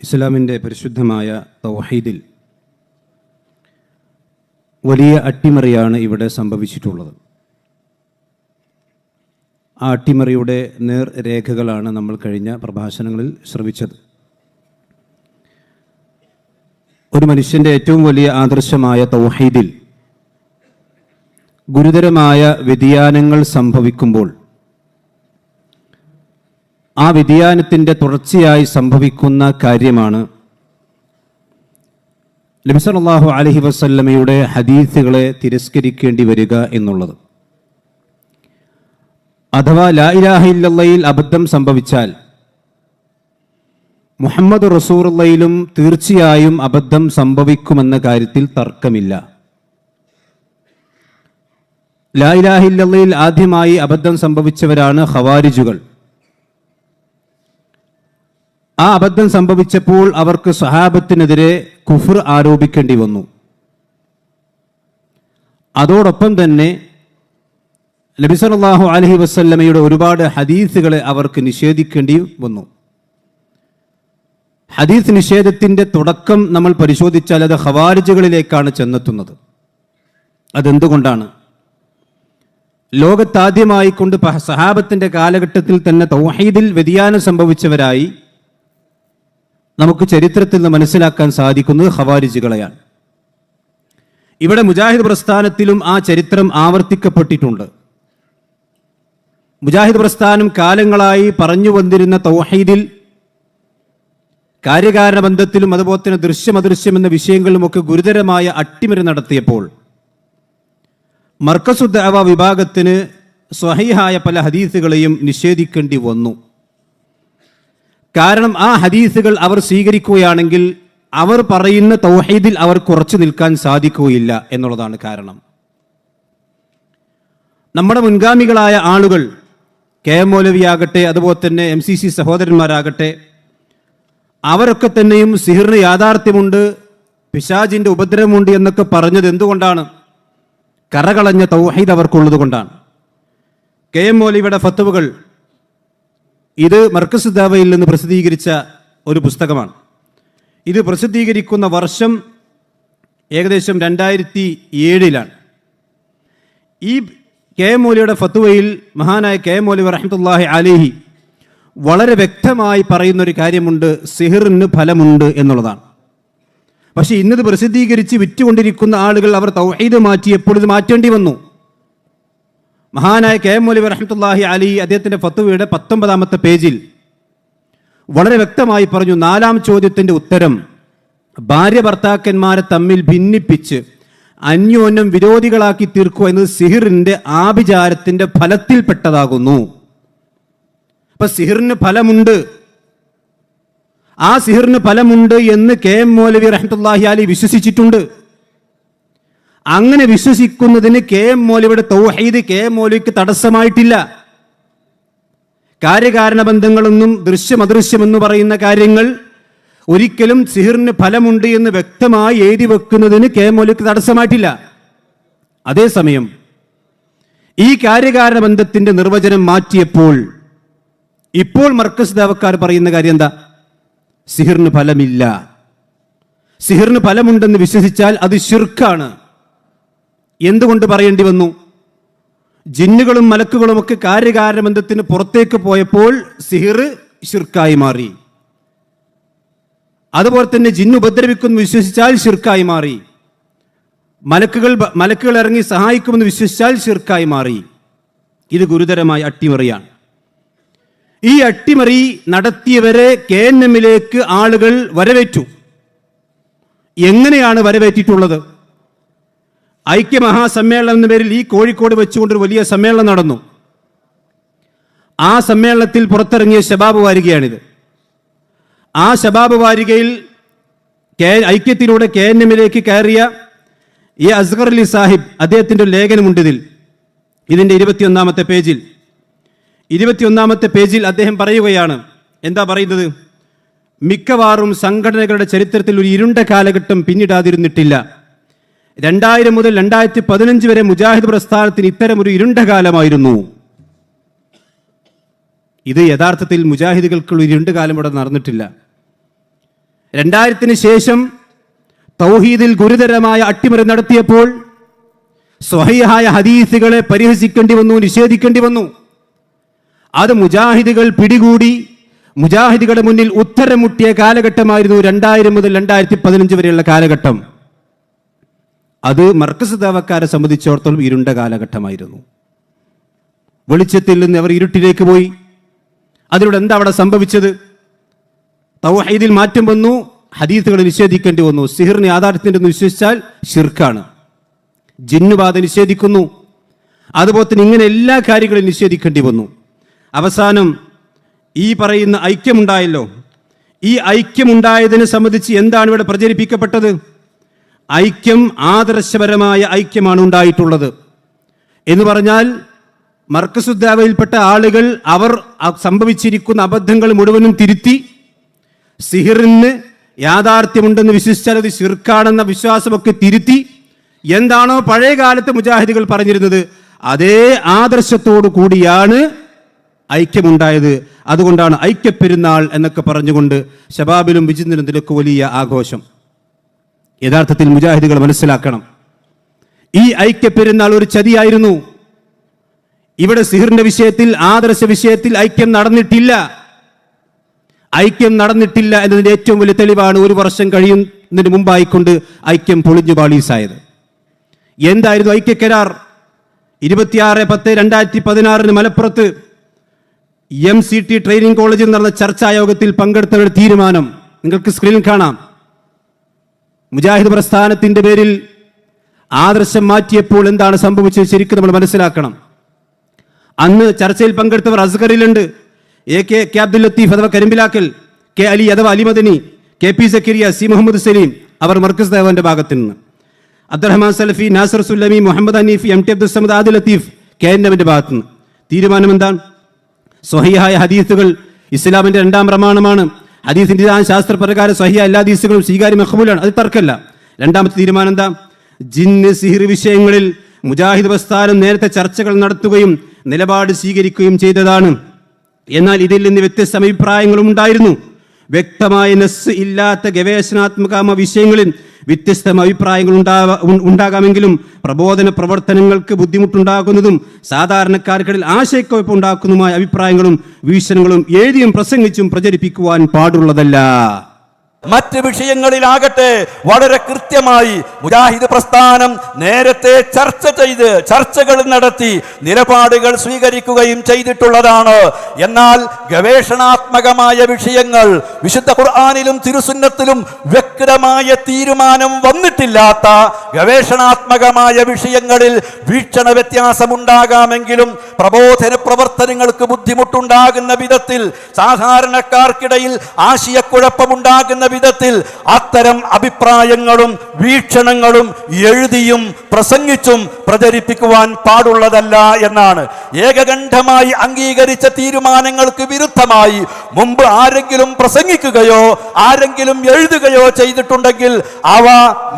ഇസ്ലാമിൻ്റെ പരിശുദ്ധമായ തൗഹീദിൽ വലിയ അട്ടിമറിയാണ് ഇവിടെ സംഭവിച്ചിട്ടുള്ളത്. ആ അട്ടിമറിയുടെ നേർരേഖകളാണ് നമ്മൾ കഴിഞ്ഞ പ്രഭാഷണങ്ങളിൽ ശ്രവിച്ചത്. ഒരു മനുഷ്യൻ്റെ ഏറ്റവും വലിയ ആദർശമായ തൗഹീദിൽ ഗുരുതരമായ വ്യതിയാനങ്ങൾ സംഭവിക്കുമ്പോൾ ആ വ്യതിയാനത്തിൻ്റെ തുടർച്ചയായി സംഭവിക്കുന്ന കാര്യമാണ് നബി സല്ലല്ലാഹു അലൈഹി വസല്ലമയുടെ ഹദീസുകളെ തിരസ്കരിക്കേണ്ടി വരിക എന്നുള്ളത്. അഥവാ ലാ ഇലാഹ ഇല്ലല്ലാഹയിൽ അബദ്ധം സംഭവിച്ചാൽ മുഹമ്മദ് റസൂലുള്ളാഹിയിലും തീർച്ചയായും അബദ്ധം സംഭവിക്കുമെന്ന കാര്യത്തിൽ തർക്കമില്ല. ലാ ഇലാഹ ഇല്ലല്ലാഹയിൽ ആദ്യമായി അബദ്ധം സംഭവിച്ചവരാണ് ഖവാരിജുകൾ. ആ അബദ്ധം സംഭവിച്ചപ്പോൾ അവർക്ക് സ്വഹാബത്തിനെതിരെ കുഫ്ർ ആരോപിക്കേണ്ടി വന്നു. അതോടൊപ്പം തന്നെ നബി സല്ലല്ലാഹു അലൈഹി വസല്ലമയുടെ ഒരുപാട് ഹദീസുകളെ അവർക്ക് നിഷേധിക്കേണ്ടി വന്നു. ഹദീസ് നിഷേധത്തിന്റെ തുടക്കം നമ്മൾ പരിശോധിച്ചാൽ അത് ഖവാരിജുകളിലേക്കാണ് ചെന്നെത്തുന്നത്. അതെന്തുകൊണ്ടാണ്? ലോകത്താദ്യമായി കൊണ്ട് സഹാബത്തിന്റെ കാലഘട്ടത്തിൽ തന്നെ തൗഹീദിൽ വ്യതിയാനം സംഭവിച്ചവരായി നമുക്ക് ചരിത്രത്തിൽ നിന്ന് മനസ്സിലാക്കാൻ സാധിക്കുന്നത് ഖവാരിജുകളെയാണ്. ഇവിടെ മുജാഹിദ് പ്രസ്ഥാനത്തിലും ആ ചരിത്രം ആവർത്തിക്കപ്പെട്ടിട്ടുണ്ട്. മുജാഹിദ് പ്രസ്ഥാനം കാലങ്ങളായി പറഞ്ഞു വന്നിരുന്ന തൗഹീദിൽ കാര്യകാരണ ബന്ധത്തിലും അതുപോലെ തന്നെ ദൃശ്യമദൃശ്യം എന്ന വിഷയങ്ങളിലുമൊക്കെ ഗുരുതരമായ അട്ടിമറി നടത്തിയപ്പോൾ മർക്കസു ദഅവ വിഭാഗത്തിന് സ്വഹീഹായ പല ഹദീസുകളെയും നിഷേധിക്കേണ്ടി വന്നു. കാരണം ആ ഹദീസുകൾ അവർ സ്വീകരിക്കുകയാണെങ്കിൽ അവർ പറയുന്ന തൗഹീദിൽ അവർ കുറച്ചു നിൽക്കാൻ സാധിക്കുകയില്ല എന്നുള്ളതാണ് കാരണം. നമ്മുടെ മുൻഗാമികളായ ആളുകൾ കെ.എം. മൗലവിയാകട്ടെ, അതുപോലെ തന്നെ MCC സഹോദരന്മാരാകട്ടെ, അവരൊക്കെ തന്നെയും സിഹിറിന് യാഥാർത്ഥ്യമുണ്ട്, പിശാചിന്റെ ഉപദ്രവമുണ്ട് എന്നൊക്കെ പറഞ്ഞത് എന്തുകൊണ്ടാണ്? കറകളഞ്ഞ തൗഹീദ് അവർക്കുള്ളത് കൊണ്ടാണ്. കെ.എം. മൗലവിയുടെ ഫത്വകൾ ഇത് മർക്കസ് ദഅവയിൽ നിന്ന് പ്രസിദ്ധീകരിച്ച ഒരു പുസ്തകമാണ്. ഇത് പ്രസിദ്ധീകരിക്കുന്ന വർഷം ഏകദേശം 2007 ഈ കെ.എം. മൗലവിയുടെ ഫത്വയിൽ മഹാനായ കെ.എം. മൗലവി റഹ്മത്തുള്ളാഹി അലൈഹി വളരെ വ്യക്തമായി പറയുന്ന ഒരു കാര്യമുണ്ട്, സിഹിറിന് ഫലമുണ്ട് എന്നുള്ളതാണ്. പക്ഷെ ഇന്നത് പ്രസിദ്ധീകരിച്ച് വിറ്റുകൊണ്ടിരിക്കുന്ന ആളുകൾ അവർ തൗഹീദ് മാറ്റിയപ്പോൾ ഇത് മാറ്റേണ്ടി വന്നു. മഹാനായ കെ.എം. മൗലവി റഹ്മത്തുള്ളാഹി അലൈഹി അദ്ദേഹത്തിന്റെ ഫത്വയുടെ 19ാമത്തെ പേജിൽ വളരെ വ്യക്തമായി പറഞ്ഞു, 4ാം ചോദ്യത്തിന്റെ ഉത്തരം ഭാര്യ ഭർത്താക്കന്മാരെ തമ്മിൽ ഭിന്നിപ്പിച്ച് അന്യോന്യം വിരോധികളാക്കി തീർക്കുക എന്നത് സിഹിറിന്റെ ആഭിചാരത്തിന്റെ ഫലത്തിൽപ്പെട്ടതാകുന്നു. അപ്പൊ സിഹിറിന് ഫലമുണ്ട്, ആ സിഹിറിന് ഫലമുണ്ട് എന്ന് കെ.എം. മൗലവി റഹ്മത്തുള്ളാഹി അലൈഹി വിശ്വസിച്ചിട്ടുണ്ട്. അങ്ങനെ വിശ്വസിക്കുന്നതിന് കെ.എം. മൗലവിയുടെ തൗഹീദ് കെ.എം. മൗലവിക്ക് തടസ്സമായിട്ടില്ല. കാര്യകാരണ ബന്ധങ്ങളൊന്നും ദൃശ്യമദൃശ്യമെന്ന് പറയുന്ന കാര്യങ്ങൾ ഒരിക്കലും സിഹിറിന് ഫലമുണ്ട് എന്ന് വ്യക്തമായി എഴുതി വെക്കുന്നതിന് കെ.എം. മൗലവിക്ക് തടസ്സമായിട്ടില്ല. അതേസമയം ഈ കാര്യകാരണ ബന്ധത്തിന്റെ നിർവചനം മാറ്റിയപ്പോൾ ഇപ്പോൾ മർക്കസ് ദഅവക്കാർ പറയുന്ന കാര്യം എന്താ? സിഹിറിന് ഫലമില്ല. സിഹിറിന് ഫലമുണ്ടെന്ന് വിശ്വസിച്ചാൽ അത് ശിർക്കാണ്. എന്തുകൊണ്ട് പറയേണ്ടി വന്നു? ജിന്നുകളും മലക്കുകളും ഒക്കെ കാര്യകാരണ ബന്ധത്തിന് പുറത്തേക്ക് പോയപ്പോൾ സിഹിർ ശിർക്കായി മാറി. അതുപോലെ തന്നെ ജിന്ന് ഉപദ്രവിക്കുമെന്ന് വിശ്വസിച്ചാൽ ശിർക്കായി മാറി. മലക്കുകൾ ഇറങ്ങി സഹായിക്കുമെന്ന് വിശ്വസിച്ചാൽ ശിർക്കായി മാറി. ഇത് ഗുരുതരമായ അട്ടിമറിയാണ്. ഈ അട്ടിമറി നടത്തിയവരെ KNMലേക്ക് ആളുകൾ വരവേറ്റു. എങ്ങനെയാണ് വരവേറ്റിട്ടുള്ളത്? ഐക്യമഹാസമ്മേളനം എന്ന പേരിൽ ഈ കോഴിക്കോട് വെച്ചുകൊണ്ടൊരു വലിയ സമ്മേളനം നടന്നു. ആ സമ്മേളനത്തിൽ പുറത്തിറങ്ങിയ ശബാബ് വാരികയാണിത്. ആ ശബാബ് വാരികയിൽ ഐക്യത്തിലൂടെ KNMലേക്ക് കയറിയ ഈ അസ്ഗർ അലി സാഹിബ് അദ്ദേഹത്തിൻ്റെ ഒരു ലേഖനമുണ്ട്. ഇതിൻ്റെ 21ാമത്തെ പേജിൽ 21ാമത്തെ പേജിൽ അദ്ദേഹം പറയുകയാണ്. എന്താ പറയുന്നത്? മിക്കവാറും സംഘടനകളുടെ ചരിത്രത്തിൽ ഒരു ഇരുണ്ട കാലഘട്ടം പിന്നിടാതിരുന്നിട്ടില്ല. 2000 മുതൽ 2015 വരെ മുജാഹിദ് പ്രസ്ഥാനത്തിന് ഇത്തരമൊരു ഇരുണ്ട കാലമായിരുന്നു. ഇത് യഥാർത്ഥത്തിൽ മുജാഹിദുകൾക്കുള്ള ഇരുണ്ട കാലം ഇവിടെ നടന്നിട്ടില്ല. 2000-ന് ശേഷം തൗഹീദിൽ ഗുരുതരമായ അട്ടിമറി നടത്തിയപ്പോൾ സ്വഹീഹായ ഹദീസുകളെ പരിഹസിക്കേണ്ടി വന്നു, നിഷേധിക്കേണ്ടി വന്നു. അത് മുജാഹിദുകൾ പിടികൂടി മുജാഹിദുകളുടെ മുന്നിൽ ഉത്തരം മുട്ടിയ കാലഘട്ടമായിരുന്നു 2000 മുതൽ 2015 വരെയുള്ള കാലഘട്ടം. അത് മർക്കസ് ദഅവക്കാരെ സംബന്ധിച്ചിടത്തോളം ഇരുണ്ട കാലഘട്ടമായിരുന്നു. വെളിച്ചത്തിൽ നിന്ന് അവർ ഇരുട്ടിലേക്ക് പോയി. അതിലൂടെ എന്താ അവിടെ സംഭവിച്ചത്? തൗഹീദിൽ മാറ്റം വന്നു, ഹദീസുകൾ നിഷേധിക്കേണ്ടി വന്നു. സിഹിറിന് യാഥാർത്ഥ്യത്തിൽ വിശ്വസിച്ചാൽ ശിർക്കാണ്. ജിന്നുബാധ നിഷേധിക്കുന്നു. അതുപോലെ തന്നെ ഇങ്ങനെ എല്ലാ കാര്യങ്ങളും നിഷേധിക്കേണ്ടി വന്നു. അവസാനം ഈ പറയുന്ന ഐക്യമുണ്ടായല്ലോ. ഈ ഐക്യമുണ്ടായതിനെ സംബന്ധിച്ച് എന്താണ് ഇവിടെ പ്രചരിപ്പിക്കപ്പെട്ടത്? ഐക്യം ആദർശപരമായ ഐക്യമാണ് ഉണ്ടായിട്ടുള്ളത് എന്ന് പറഞ്ഞാൽ മർക്കസുദ്ദാവയിൽപ്പെട്ട ആളുകൾ അവർ സംഭവിച്ചിരിക്കുന്ന അബദ്ധങ്ങൾ മുഴുവനും തിരുത്തി സിഹിറിന് യാഥാർത്ഥ്യമുണ്ടെന്ന് വിശ്വസിച്ചാൽ അത് ശിർക്കാണെന്ന വിശ്വാസമൊക്കെ തിരുത്തി എന്താണോ പഴയ കാലത്ത് മുജാഹിദുകൾ പറഞ്ഞിരുന്നത് അതേ ആദർശത്തോടു കൂടിയാണ് ഐക്യമുണ്ടായത്. അതുകൊണ്ടാണ് ഐക്യപ്പെരുന്നാൾ എന്നൊക്കെ പറഞ്ഞുകൊണ്ട് ശബാബിലും വിജിന്ദിലും ഇതിലൊക്കെ വലിയ ആഘോഷം. യഥാർത്ഥത്തിൽ മുജാഹിദുകൾ മനസ്സിലാക്കണം, ഈ ഐക്യപ്പെരുന്നാൾ ഒരു ചതിയായിരുന്നു. ഇവിടെ സിഹിറിന്റെ വിഷയത്തിൽ, ആദർശ വിഷയത്തിൽ ഐക്യം നടന്നിട്ടില്ല. ഐക്യം നടന്നിട്ടില്ല എന്നതിന്റെ ഏറ്റവും വലിയ തെളിവാണ് 1 വർഷം കഴിയുന്നതിന് മുമ്പായിക്കൊണ്ട് ഐക്യം പൊളിഞ്ഞു പാളീസായത്. എന്തായിരുന്നു ഐക്യക്കരാർ? 26/10/2016 മലപ്പുറത്ത് MCT ട്രെയിനിങ് കോളേജിൽ നടന്ന ചർച്ചാ യോഗത്തിൽ പങ്കെടുത്തവരുടെ തീരുമാനം നിങ്ങൾക്ക് സ്ക്രീനിൽ കാണാം. മുജാഹിദ് പ്രസ്ഥാനത്തിന്റെ പേരിൽ ആദർശം മാറ്റിയപ്പോൾ എന്താണ് സംഭവിച്ചത് ശരിക്കും നമ്മൾ മനസ്സിലാക്കണം. അന്ന് ചർച്ചയിൽ പങ്കെടുത്തവർ അസ്ഗറിലുണ്ട്, AK അബ്ദുൽ ലത്തീഫ് അഥവാ കരിമ്പിലാക്കൽ, K അലി അഥവാ അലി മദനി, KP സക്കരിയ, C മുഹമ്മദ് സലീം, അവർ മർക്കസ് ദഅവന്റെ ഭാഗത്ത് നിന്ന്, അബ്ദുറഹ്മാൻ സലഫി, നാസർ സുല്ലമി, മുഹമ്മദ് ഹനീഫി, MT അബ്ദുൽ സമദ്, ആദിൽ ലത്തീഫ്, KNMന്റെ ഭാഗത്ത് നിന്ന്. തീരുമാനം എന്താണ്? സ്വഹീഹായ ഹദീസുകൾ ഇസ്ലാമിന്റെ 2ാം പ്രമാണമാണ്. ഹദീസിന്റെ ശാസ്ത്രപ്രകാരം സ്വഹീഹ എല്ലാ ഹദീസുകളും സ്വീകാര്യ മഖ്ബൂലാണ്, അത് തർക്കമല്ല. 2ാമത്തെ തീരുമാനം എന്താ? ജിന്ന് സിഹിർ വിഷയങ്ങളിൽ മുജാഹിദ് പ്രസ്ഥാനം നേരത്തെ ചർച്ചകൾ നടത്തുകയും നിലപാട് സ്വീകരിക്കുകയും ചെയ്തതാണ്. എന്നാൽ ഇതിൽ നിന്ന് വ്യത്യസ്ത അഭിപ്രായങ്ങളും ഉണ്ടായിരുന്നു. വ്യക്തമായ നസ് ഇല്ലാത്ത ഗവേഷണാത്മക വിഷയങ്ങളിൽ വ്യത്യസ്ത അഭിപ്രായങ്ങൾ ഉണ്ടാകാമെങ്കിലും പ്രബോധന പ്രവർത്തനങ്ങൾക്ക് ബുദ്ധിമുട്ടുണ്ടാകുന്നതും സാധാരണക്കാർക്കിടയിൽ ആശയക്കുഴപ്പമുണ്ടാക്കുന്നതുമായ അഭിപ്രായങ്ങളും വീക്ഷണങ്ങളും എഴുതിയും പ്രസംഗിച്ചും പ്രചരിപ്പിക്കുവാൻ പാടുള്ളതല്ല. മറ്റ് വിഷയങ്ങളിലാകട്ടെ വളരെ കൃത്യമായി മുജാഹിദ് പ്രസ്ഥാനം നേരത്തെ ചർച്ചകൾ നടത്തി നിലപാടുകൾ സ്വീകരിക്കുകയും ചെയ്തിട്ടുള്ളതാണ്. എന്നാൽ ഗവേഷണാത്മകമായ വിഷയങ്ങൾ വിശുദ്ധ ഖുർആനിലും തിരുസുന്നത്തിലും വ്യക്തമായ തീരുമാനം വന്നിട്ടില്ലാത്ത ഗവേഷണാത്മകമായ വിഷയങ്ങളിൽ വീക്ഷണ വ്യത്യാസമുണ്ടാകാമെങ്കിലും പ്രബോധന പ്രവർത്തനങ്ങൾക്ക് ബുദ്ധിമുട്ടുണ്ടാകുന്ന വിധത്തിൽ, സാധാരണക്കാർക്കിടയിൽ ആശയക്കുഴപ്പമുണ്ടാകുന്ന വിധത്തിൽ അത്തരം അഭിപ്രായങ്ങളും വീക്ഷണങ്ങളും എഴുതിയും പ്രസംഗിച്ചും പ്രചരിപ്പിക്കുവാൻ പാടുള്ളതല്ല എന്നാണ്. ഏകകണ്ഠമായി അംഗീകരിച്ച തീരുമാനങ്ങൾക്ക് വിരുദ്ധമായി മുമ്പ് ആരെങ്കിലും പ്രസംഗിക്കുകയോ ആരെങ്കിലും എഴുതുകയോ ചെയ്തിട്ടുണ്ടെങ്കിൽ അവ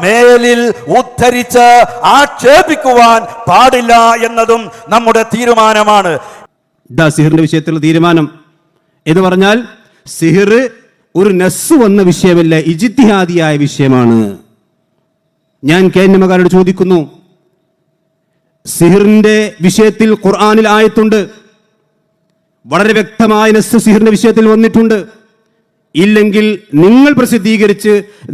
മേലിൽ ഉദ്ധരിച്ച് ആക്ഷേപിക്കുവാൻ പാടില്ല എന്നതും നമ്മുടെ തീരുമാനമാണ്. സിഹിറിന്റെ വിഷയത്തിലുള്ള തീരുമാനം എന്ന് പറഞ്ഞാൽ സിഹിർ ഒരു നസ് വന്ന വിഷയമല്ല, ഇജ്തിഹാദിയായ വിഷയമാണ്. ഞാൻ കേന്ദ്രമകാരോട് ചോദിക്കുന്നു, സിഹിറിന്റെ വിഷയത്തിൽ ഖുർആനിൽ ആയത്തുണ്ട്, വളരെ വ്യക്തമായ നസ് സിഹിറിന്റെ വിഷയത്തിൽ വന്നിട്ടുണ്ട്. ഇല്ലെങ്കിൽ നിങ്ങൾ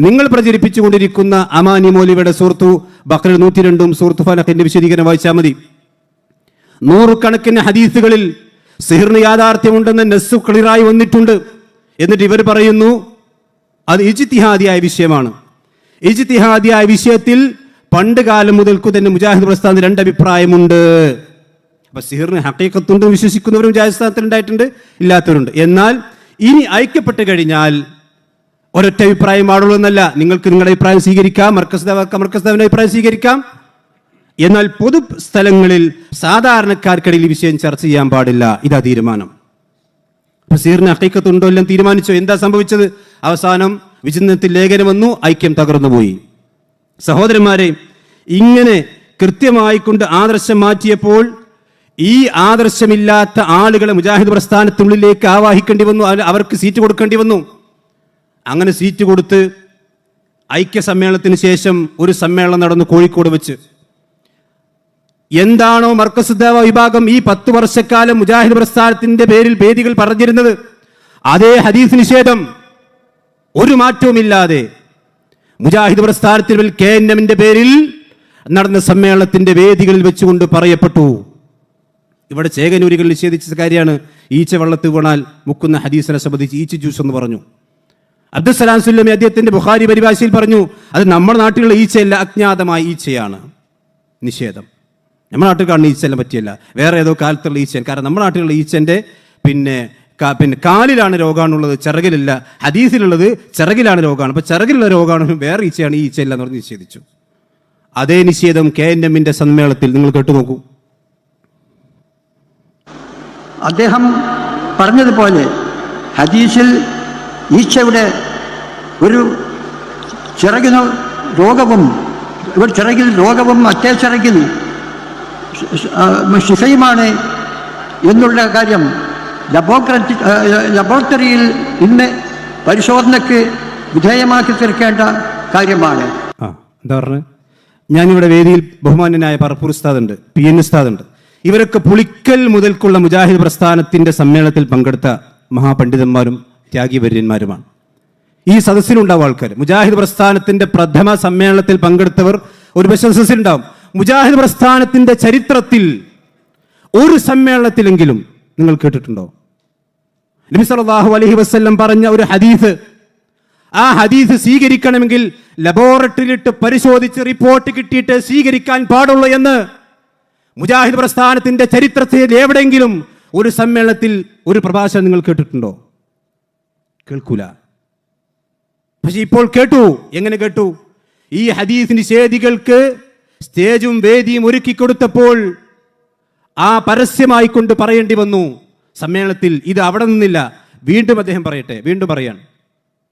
നിങ്ങൾ പ്രചരിപ്പിച്ചുകൊണ്ടിരിക്കുന്ന അമാനി മൗലവിയുടെ സൂറത്തു ബഖറ 102 സൂറത്തു ഫലഖിന്റെ വിശദീകരണം വായിച്ചാൽ മതി. 100 കണക്കിന് ഹദീസുകളിൽ സിഹിറിന് യാഥാർത്ഥ്യമുണ്ടെന്ന് നസ് ക്ലിയറായി വന്നിട്ടുണ്ട്. എന്നിട്ട് ഇവർ പറയുന്നു അത് ഇജ്തിഹാദിയായ വിഷയമാണ്. ഇജ്തിഹാദിയായ വിഷയത്തിൽ പണ്ട് കാലം മുതൽക്കു തന്നെ മുജാഹിദ് പ്രസ്ഥാനത്തിന് 2 അഭിപ്രായമുണ്ട്. അപ്പൊ സിഹിറിന് ഹഖീഖത്തുണ്ട് വിശ്വസിക്കുന്നവരും മുജാഹിദ് സ്ഥാനത്തിൽ ഉണ്ടായിട്ടുണ്ട്, ഇല്ലാത്തവരുണ്ട്. എന്നാൽ ഇനി ഐക്യപ്പെട്ട് കഴിഞ്ഞാൽ ഒരൊറ്റ അഭിപ്രായം പാടുള്ളൂ എന്നല്ല. നിങ്ങൾക്ക് നിങ്ങളുടെ അഭിപ്രായം സ്വീകരിക്കാം, മർക്കസ് ദഅവന്റെ അഭിപ്രായം സ്വീകരിക്കാം. എന്നാൽ പൊതു സ്ഥലങ്ങളിൽ സാധാരണക്കാർക്കിടയിൽ ഈ വിഷയം ചർച്ച ചെയ്യാൻ പാടില്ല. ഇതാ തീരുമാനം. സിഹിറിന് ഹഖീഖത്തുണ്ടോ എല്ലാം തീരുമാനിച്ചോ? എന്താ സംഭവിച്ചത്? അവസാനം വിചിന്തനത്തിൽ ലേഖനം വന്നു, ഐക്യം തകർന്നുപോയി. സഹോദരന്മാരെ, ഇങ്ങനെ കൃത്യമായിക്കൊണ്ട് ആദർശം മാറ്റിയപ്പോൾ ഈ ആദർശമില്ലാത്ത ആളുകളെ മുജാഹിദ് പ്രസ്ഥാനത്തിനുള്ളിലേക്ക് ആവാഹിക്കേണ്ടി വന്നു, അവർക്ക് സീറ്റ് കൊടുക്കേണ്ടി വന്നു. അങ്ങനെ സീറ്റ് കൊടുത്ത് ഐക്യ സമ്മേളനത്തിന് ശേഷം ഒരു സമ്മേളനം നടന്നു കോഴിക്കോട് വെച്ച്. എന്താണോ മർക്കസ് ദഅവ വിഭാഗം ഈ 10 വർഷക്കാലം മുജാഹിദ് പ്രസ്ഥാനത്തിന്റെ പേരിൽ വേദികൾ പറഞ്ഞിരുന്നത്, അതേ ഹദീസ് നിഷേധം ഒരു മാറ്റവുമില്ലാതെ മുജാഹിദ് പ്രസ്ഥാനത്തിൽ KNMന്റെ പേരിൽ നടന്ന സമ്മേളനത്തിന്റെ വേദികളിൽ വെച്ചുകൊണ്ട് പറയപ്പെട്ടു. ഇവിടെ ചേകനൂരികൾ നിഷേധിച്ച കാര്യമാണ് ഈച്ച വെള്ളത്തിൽ വീണാൽ മുക്കുന്ന ഹദീസിനെ സംബന്ധിച്ച് ഈച്ച ജ്യൂസ് എന്ന് പറഞ്ഞു. അബ്ദുസ്സലാം സുല്ലമി അദ്ദേഹത്തിന്റെ ബുഖാരി പരിഭാഷയിൽ പറഞ്ഞു, അത് നമ്മുടെ നാട്ടിലുള്ള ഈച്ചയല്ല, അജ്ഞാതമായ ഈച്ചയാണ് നിഷേധം. നമ്മുടെ നാട്ടിൽ കാണുന്ന ഈച്ചയെല്ലാം പറ്റിയല്ല, വേറെ ഏതോ കാലത്തുള്ള ഈച്ചയാണ്. കാരണം നമ്മുടെ നാട്ടിലുള്ള ഈച്ചന്റെ പിന്നെ കാലിലാണ് രോഗാണുള്ളത്, ചിറകിലില്ല. ഹദീസിലുള്ളത് ചിറകിലാണ് രോഗമാണ്. അപ്പൊ ചിറകിലുള്ള രോഗാണു വേറെ ഈച്ചയാണ്, ഈ ഈച്ചയല്ല എന്ന് പറഞ്ഞ് നിഷേധിച്ചു. അതേ നിഷേധം KNMന്റെ സമ്മേളനത്തിൽ നിങ്ങൾ കേട്ടുനോക്കൂ. അദ്ദേഹം പറഞ്ഞതുപോലെ ഹദീസിൽ ഈച്ചയുടെ ഒരു ചിറകിന് രോഗവും ചിറകിൽ രോഗവും മറ്റേ ചിറകിൽ ശിഫയുമാണ് എന്നുള്ള കാര്യം ലബോറട്ടറിയിൽ ഇന്ന് പരിശോധനയ്ക്ക് വിധേയമാക്കി തീർക്കേണ്ട കാര്യമാണ്. എന്താ പറഞ്ഞത്? ഞാനിവിടെ വേദിയിൽ ബഹുമാന്യനായ പറപ്പൂർ ഉസ്താദുണ്ട്, PN ഉസ്താദുണ്ട്. ഇവരൊക്കെ പുളിക്കൽ മുതൽക്കുള്ള മുജാഹിദ് പ്രസ്ഥാനത്തിന്റെ സമ്മേളനത്തിൽ പങ്കെടുത്ത മഹാപണ്ഡിതന്മാരും ത്യാഗീവര്യന്മാരുമാണ്. ഈ സദസ്സിലുണ്ടാവും ആൾക്കാർ. മുജാഹിദ് പ്രസ്ഥാനത്തിന്റെ പ്രഥമ സമ്മേളനത്തിൽ പങ്കെടുത്തവർ ഒരു സദസ്സിലുണ്ടാവും. മുജാഹിദ് പ്രസ്ഥാനത്തിന്റെ ചരിത്രത്തിൽ ഒരു സമ്മേളനത്തിലെങ്കിലും നിങ്ങൾ കേട്ടിട്ടുണ്ടോ നബി സല്ലല്ലാഹു അലൈഹി വസല്ലം പറഞ്ഞ ഒരു ഹദീസ്, ആ ഹദീസ് സ്വീകരിക്കണമെങ്കിൽ ലബോറട്ടറിയിലിട്ട് പരിശോധിച്ച് റിപ്പോർട്ട് കിട്ടിയിട്ട് സ്വീകരിക്കാൻ പാടുള്ളൂ എന്ന് മുജാഹിദ് പ്രസ്ഥാനത്തിന്റെ ചരിത്രത്തിൽ എവിടെയെങ്കിലും ഒരു സമ്മേളനത്തിൽ ഒരു പ്രഭാഷണം നിങ്ങൾ കേട്ടിട്ടുണ്ടോ? കേൾക്കൂല. പക്ഷെ ഇപ്പോൾ കേട്ടു. എങ്ങനെ കേട്ടു? ഈ ഹദീസ് നിഷേധികൾക്ക് സ്റ്റേജും വേദിയും ഒരുക്കി കൊടുത്തപ്പോൾ ആ പരസ്യമായി കൊണ്ട് പറയേണ്ടി വന്നു സമ്മേളനത്തിൽ. ഇത് അവിടെ നിന്നില്ല, വീണ്ടും അദ്ദേഹം പറയട്ടെ, വീണ്ടും പറയാണ്.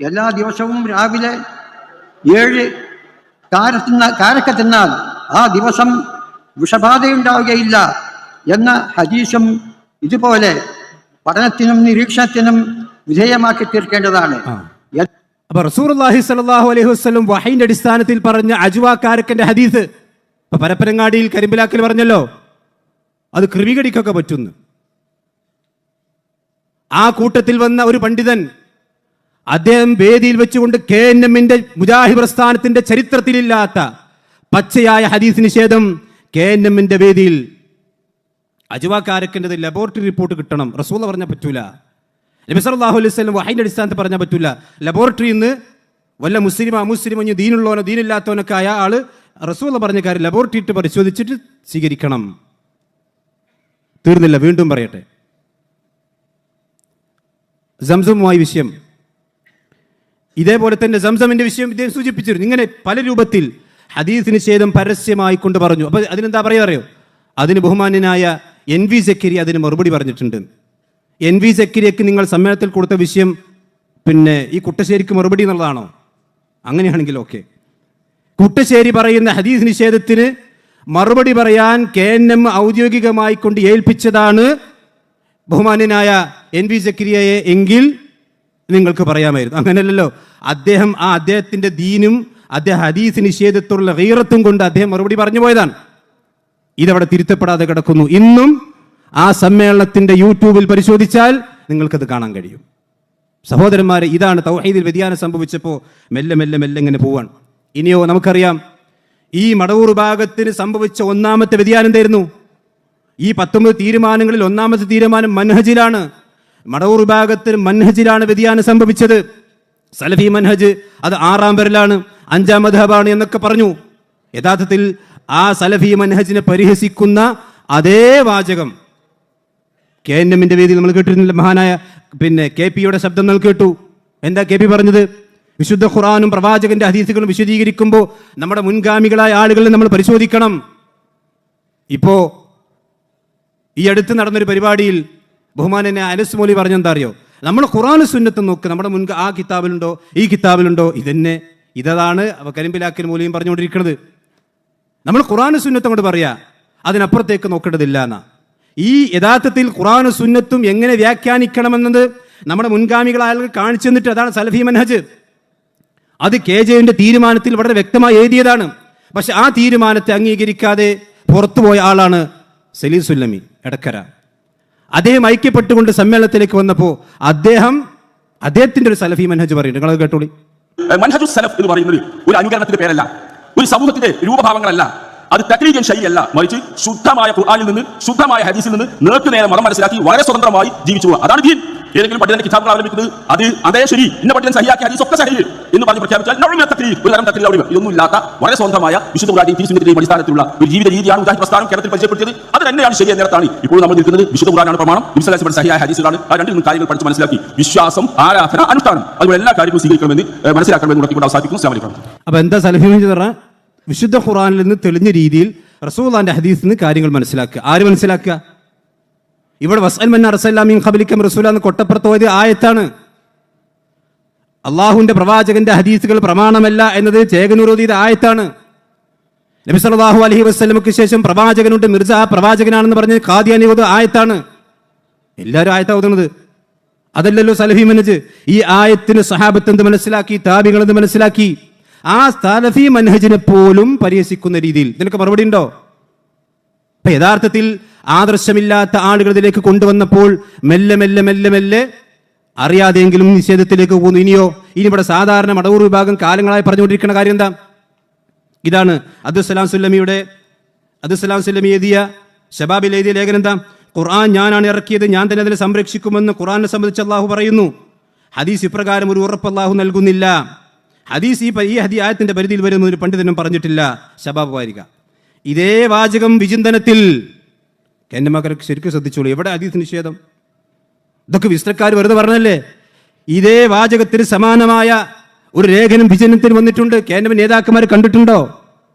എല്ലാ ദിവസവും രാവിലെ 7 കാരക്ക തിന്നാൽ ആ ദിവസം വിഷബാധയുണ്ടാവുകയില്ല എന്ന ഹദീസും ഇതുപോലെ പഠനത്തിനും നിരീക്ഷണത്തിനും വിധേയമാക്കി തീർക്കേണ്ടതാണ്. അപ്പൊ റസൂലുള്ളാഹി സ്വല്ലല്ലാഹു അലൈഹി വസല്ലം വഹയിന്റെ അടിസ്ഥാനത്തിൽ പറഞ്ഞ അജ്വാ കാരക്കന്റെ ഹദീസ് ഇപ്പൊ പരപ്പനങ്ങാടിയിൽ കരിമ്പിലാക്കൽ പറഞ്ഞല്ലോ, അത് ക്രമീകരിക്കൊക്കെ പറ്റുന്നു. ആ കൂട്ടത്തിൽ വന്ന ഒരു പണ്ഡിതൻ അദ്ദേഹം വേദിയിൽ വെച്ചുകൊണ്ട് KNMന്റെ മുജാഹിദ് പ്രസ്ഥാനത്തിന്റെ ചരിത്രത്തിലില്ലാത്ത പച്ചയായ ഹദീസ് നിഷേധം KNMന്റെ വേദിയിൽ അജ്വാക്കാരക്കേണ്ടത് ലബോറട്ടറി റിപ്പോർട്ട് കിട്ടണം, റസൂൽ പറഞ്ഞാൽ പറ്റൂല. നബി സല്ലല്ലാഹു അലൈഹി വസല്ലം വഹയിന്റെ അടിസ്ഥാനത്തിൽ പറഞ്ഞാൽ പറ്റൂല. ലബോറട്ടറിയിൽ നിന്ന് വല്ല മുസ്ലിമോ ദീനുള്ളവനോ ദീനില്ലാത്തവനൊക്കെ ആയ ആള് റസൂൽ പറഞ്ഞ കാര്യം ലബോറട്ടറി ഇട്ട് പരിശോധിച്ചിട്ട് സ്വീകരിക്കണം. തീർന്നില്ല, വീണ്ടും പറയട്ടെ. സംസമുമായി വിഷയം ഇതേപോലെ തന്നെ സംസമിന്റെ വിഷയം ഇദ്ദേഹം സൂചിപ്പിച്ചിരുന്നു. ഇങ്ങനെ പല രൂപത്തിൽ ഹദീസ് നിഷേധം പരസ്യമായി കൊണ്ട് പറഞ്ഞു. അപ്പൊ അതിനെന്താ പറയാ അറിയോ? അതിന് ബഹുമാന്യനായ NV സക്കരിയ അതിന് മറുപടി പറഞ്ഞിട്ടുണ്ട്. NV സക്കരിയക്ക് നിങ്ങൾ സമ്മേളനത്തിൽ കൊടുത്ത വിഷയം പിന്നെ ഈ കുട്ടശ്ശേരിക്ക് മറുപടി എന്നുള്ളതാണോ? അങ്ങനെയാണെങ്കിൽ ഓക്കെ. കുട്ടശ്ശേരി പറയുന്ന ഹദീസ് നിഷേധത്തിന് മറുപടി പറയാൻ KNM ഔദ്യോഗികമായി കൊണ്ട് ഏൽപ്പിച്ചതാണ് ബഹുമാന്യനായ NV സക്കരിയയെ എങ്കിൽ നിങ്ങൾക്ക് പറയാമായിരുന്നു. അങ്ങനെയല്ലല്ലോ. അദ്ദേഹത്തിന്റെ ദീനും അദ്ദേഹം ഹദീസ് നിഷേധത്തോടുള്ള ഗീറത്തും കൊണ്ട് അദ്ദേഹം മറുപടി പറഞ്ഞു പോയതാണ്. ഇതവിടെ തിരുത്തപ്പെടാതെ കിടക്കുന്നു. ഇന്നും ആ സമ്മേളനത്തിന്റെ യൂട്യൂബിൽ പരിശോധിച്ചാൽ നിങ്ങൾക്കത് കാണാൻ കഴിയും. സഹോദരന്മാരെ, ഇതാണ് തൗഹീദിൽ വ്യതിയാനം സംഭവിച്ചപ്പോൾ മെല്ലെ മെല്ലെ മെല്ലെ ഇങ്ങനെ പോവാണ്. ഇനിയോ നമുക്കറിയാം, ഈ മടവൂർ വിഭാഗത്തിന് സംഭവിച്ച ഒന്നാമത്തെ വ്യതിയാനം എന്തായിരുന്നു? ഈ 19 തീരുമാനങ്ങളിൽ ഒന്നാമത്തെ തീരുമാനം മൻഹജിലാണ്. മടവൂർ വിഭാഗത്തിന് മൻഹജിലാണ് വ്യതിയാനം സംഭവിച്ചത്. സലഫി മൻഹജ് അത് 6ാം പേരിലാണ്, 5ാം മദ്ഹബാണ് എന്നൊക്കെ പറഞ്ഞു. യഥാർത്ഥത്തിൽ ആ സലഫി മൻഹജിനെ പരിഹസിക്കുന്ന അതേ വാചകം KNMന്റെ വേദിയിൽ നമ്മൾ കേട്ടിരുന്നില്ല. മഹാനായ KPയുടെ ശബ്ദം നമ്മൾ കേട്ടു. എന്താ KP പറഞ്ഞത്? വിശുദ്ധ ഖുർആനും പ്രവാചകന്റെ ഹദീസുകളും വിശദീകരിക്കുമ്പോൾ നമ്മുടെ മുൻഗാമികളായ ആളുകളെ നമ്മൾ പരിശോധിക്കണം. ഇപ്പോ ഈ അടുത്ത് നടന്നൊരു പരിപാടിയിൽ ബഹുമാനനെ അനസ് മൗലവി പറഞ്ഞെന്താ അറിയോ? നമ്മൾ ഖുർആനും സുന്നത്തും നോക്ക്, നമ്മുടെ ആ കിതാബിലുണ്ടോ ഈ കിതാബിലുണ്ടോ? ഇതാണ് കരിമ്പിലാക്കൽ മൗലവിയും പറഞ്ഞുകൊണ്ടിരിക്കുന്നത്. നമ്മൾ ഖുർആനും സുന്നത്തും കൊണ്ട് പറയാ, അതിനപ്പുറത്തേക്ക് നോക്കേണ്ടതില്ല എന്നാ. ഈ യഥാർത്ഥത്തിൽ ഖുർആനും സുന്നത്തും എങ്ങനെ വ്യാഖ്യാനിക്കണമെന്നത് നമ്മുടെ മുൻഗാമികളായ കാണിച്ചു തന്നിട്ട് അതാണ് സലഫി മൻഹജ്. അത് KJന്റെ തീരുമാനത്തിൽ വളരെ വ്യക്തമായി എഴുതിയതാണ്. പക്ഷെ ആ തീരുമാനത്തെ അംഗീകരിക്കാതെ പുറത്തുപോയ ആളാണ് സലീം സുല്ലമി എടക്കര. അദ്ദേഹം ഐക്യപ്പെട്ടുകൊണ്ട് സമ്മേളനത്തിലേക്ക് വന്നപ്പോൾ അദ്ദേഹത്തിന്റെ ഒരു സലഫി മനഹജ് പറയുന്നുണ്ട്. നിങ്ങളത് കേട്ടോളി. മൻഹജു സലഫ് എന്ന് പറയുന്നത് ഒരു അനുകരണത്തിന്റെ പേരല്ല, ഒരു സമൂഹത്തിന്റെ രൂപഭാവങ്ങളല്ല, അത് തക്ലീദിയൻ ശൈലിയല്ല, മറിച്ച് ശുദ്ധമായ ഖുർആനിൽ നിന്ന്, ശുദ്ധമായ ഹദീസിൽ നിന്ന് നേർക്കുനേരെ മതം മനസ്സിലാക്കി വളരെ സ്വതന്ത്രമായി ജീവിച്ചു പോവുക. അതാണ് ദീൻ. ഏതെങ്കിലും പണ്ഡിതന്റെ കിതാബുകൾ അവലംബിക്കുന്നത് അത് അതേ ശരി, ഇന്ന പണ്ഡിതൻ സഹിയാക്കി ഹദീസ് ഒക്കെ സഹീഹ് എന്ന് പറഞ്ഞ് പ്രഖ്യാപിച്ചാൽ ഒരു തരം തക്ലീദ് അവിടെ ഇതൊന്നും ഇല്ലാത്ത വളരെ സ്വതന്ത്രമായ വിശുദ്ധ ഖുർആന്റെയും തിരുസുന്നത്തിന്റെയും അടിസ്ഥാനത്തിലുള്ള ഒരു ജീവിത രീതിയാണ് മുജാഹിദ് പ്രസ്ഥാനം കേരളത്തിൽ പരിചയപ്പെടുത്തിയത്. അത് തന്നെയാണ് ശരിയ നേരത്താണ് ഇപ്പോൾ നമ്മൾ നിൽക്കുന്നത്. വിശുദ്ധ ഖുർആനാണ് പ്രമാണം, നബി സല്ലല്ലാഹു അലൈഹി വസല്ലം സഹിയായ ഹദീസുകളാണ്. ആ രണ്ടിൽ നിന്നും കാര്യങ്ങൾ പഠിച്ച് മനസ്സിലാക്കി വിശ്വാസം, ആരാധന, അനുഷ്ഠാനം അതുപോലെ എല്ലാ കാര്യങ്ങളും സ്വീകരിക്കണമെന്ന് മനസ്സിലാക്കണമെന്ന് ഉറപ്പിക്കൊണ്ട് അവസാനിപ്പിക്കുന്നു. അസ്സലാമു അലൈക്കും. അപ്പൊ എന്താ സലഫി എന്ന് പറഞ്ഞാൽ വിശുദ്ധ ഖുർആനിൽ നിന്ന് തെളിഞ്ഞ രീതിയിൽ റസൂലുള്ളാഹിന്റെ ഹദീസിൽ നിന്ന് കാര്യങ്ങൾ മനസ്സിലാക്കുക. ആര് മനസ്സിലാക്കുക? ഇവിടെ വസ്അൽ മൻ അർസലനാ മിൻ ഖബ്ലിക റസൂല എന്ന് കൊട്ടപ്പുറത്ത് പോയത് ആയത്താണ്. അള്ളാഹുവിന്റെ പ്രവാചകന്റെ ഹദീസുകൾ പ്രമാണമല്ല എന്നത് ചേകനൂർ ഓതിയത് ആയത്താണ്. നബി സല്ലല്ലാഹു അലൈഹി വസല്ലമക്ക് ശേഷം പ്രവാചകനുണ്ട്, മിർസ ആ പ്രവാചകനാണെന്ന് പറഞ്ഞ് ഖാദിയാനി ഓത് ആയത്താണ്. എല്ലാവരും ആയത്താ ഓതുന്നത്. അതല്ലല്ലോ സലഫി മനഹജ്. ഈ ആയത്തിന് സഹാബത്ത് എന്ത് മനസ്സിലാക്കി, താബികൾ എന്ത് മനസ്സിലാക്കി, ആ സലഫി മനഹജിനെ പോലും പരിഹസിക്കുന്ന രീതിയിൽ ഇതിനൊക്കെ മറുപടി ഉണ്ടോ? അപ്പൊ യഥാർത്ഥത്തിൽ ആദർശമില്ലാത്ത ആളുകൾ ഇതിലേക്ക് കൊണ്ടുവന്നപ്പോൾ മെല്ലെ മെല്ലെ മെല്ലെ മെല്ലെ അറിയാതെങ്കിലും നിഷേധത്തിലേക്ക് പോകുന്നു. ഇനി ഇവിടെ സാധാരണ മടവൂർ വിഭാഗം കാലങ്ങളായി പറഞ്ഞുകൊണ്ടിരിക്കുന്ന കാര്യം എന്താ? ഇതാണ് അബ്ദുസ്സലാം സുല്ലമി എഴുതിയ ശബാബിൽ എഴുതിയ ലേഖനം എന്താ? ഖുർആൻ ഞാനാണ് ഇറക്കിയത്, ഞാൻ തന്നെ അതിനെ സംരക്ഷിക്കുമെന്ന് ഖുർആനെ സംബന്ധിച്ച് അള്ളാഹു പറയുന്നു. ഹദീസ് ഇപ്രകാരം ഒരു ഉറപ്പ് അള്ളാഹു നൽകുന്നില്ല. ഹദീസ് ഈ ആയത്തിന്റെ പരിധിയിൽ വരുന്ന ഒരു പണ്ഡിതനും പറഞ്ഞിട്ടില്ല. ശബാബ് വാരിക ഇതേ വാചകം വിചിന്തനത്തിൽ എന്റെ മകൾക്ക് ശരിക്കും ശ്രദ്ധിച്ചോളൂ. എവിടെ ഹദീസ് നിഷേധം? ഇതൊക്കെ വിസ്തക്കാർ വെറുതെ പറഞ്ഞല്ലേ. ഇതേ വാചകത്തിന് സമാനമായ ഒരു ലേഖനം വിചിന്തനത്തിൽ വന്നിട്ടുണ്ട്. കേന്ദ്ര നേതാക്കന്മാർ കണ്ടിട്ടുണ്ടോ?